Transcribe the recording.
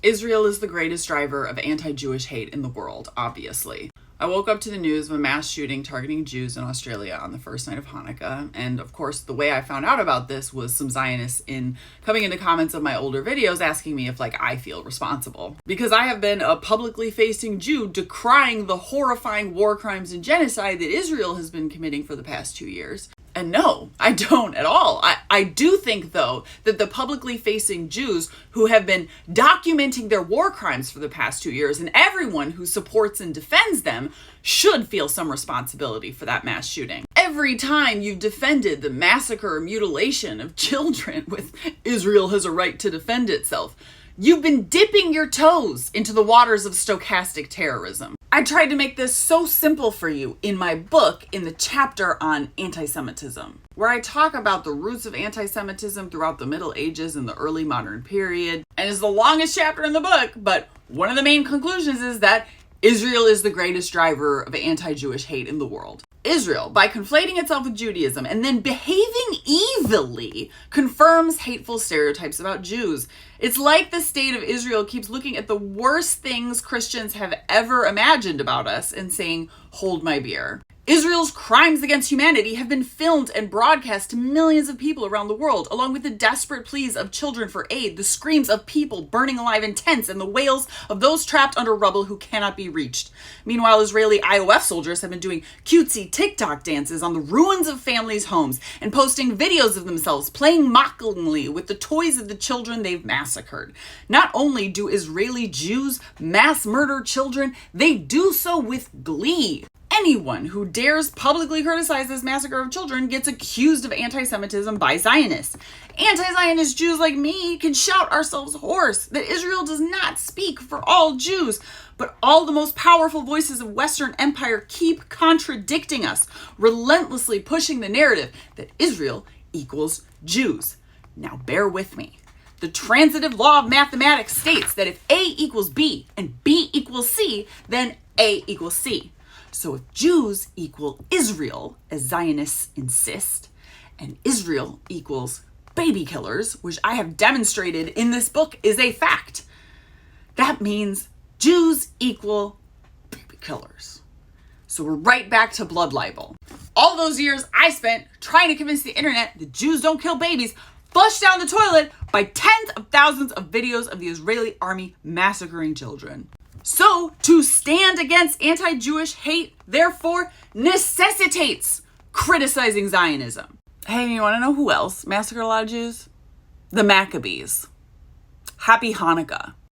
Israel is the greatest driver of anti-Jewish hate in the world, obviously. I woke up to the news of a mass shooting targeting Jews in Australia on the first night of Hanukkah. And of course, the way I found out about this was some Zionists coming into comments of my older videos asking me if I feel responsible. Because I have been a publicly facing Jew decrying the horrifying war crimes and genocide that Israel has been committing for the past 2 years. And no, I don't at all. I do think, though, that the publicly facing Jews who have been documenting their war crimes for the past 2 years and everyone who supports and defends them should feel some responsibility for that mass shooting. Every time you've defended the massacre or mutilation of children with Israel has a right to defend itself, you've been dipping your toes into the waters of stochastic terrorism. I tried to make this so simple for you in my book in the chapter on anti-Semitism, where I talk about the roots of anti-Semitism throughout the Middle Ages and the early modern period. And it's the longest chapter in the book, but one of the main conclusions is that Israel is the greatest driver of anti-Jewish hate in the world. Israel, by conflating itself with Judaism and then behaving evilly, confirms hateful stereotypes about Jews. It's like the state of Israel keeps looking at the worst things Christians have ever imagined about us and saying, hold my beer. Israel's crimes against humanity have been filmed and broadcast to millions of people around the world, along with the desperate pleas of children for aid, the screams of people burning alive in tents, and the wails of those trapped under rubble who cannot be reached. Meanwhile, Israeli IOF soldiers have been doing cutesy TikTok dances on the ruins of families' homes and posting videos of themselves playing mockingly with the toys of the children they've massacred. Not only do Israeli Jews mass murder children, they do so with glee. Anyone who dares publicly criticize this massacre of children gets accused of anti-Semitism by Zionists. Anti-Zionist Jews like me can shout ourselves hoarse that Israel does not speak for all Jews, but all the most powerful voices of Western empire keep contradicting us, relentlessly pushing the narrative that Israel equals Jews. Now bear with me. The transitive law of mathematics states that if A equals B and B equals C, then A equals C. So if Jews equal Israel, as Zionists insist, and Israel equals baby killers, which I have demonstrated in this book is a fact, that means Jews equal baby killers. So we're right back to blood libel. All those years I spent trying to convince the internet that Jews don't kill babies flushed down the toilet by tens of thousands of videos of the Israeli army massacring children. So, to stand against anti-Jewish hate, therefore, necessitates criticizing Zionism. Hey, you want to know who else massacred a lot of Jews? The Maccabees. Happy Hanukkah.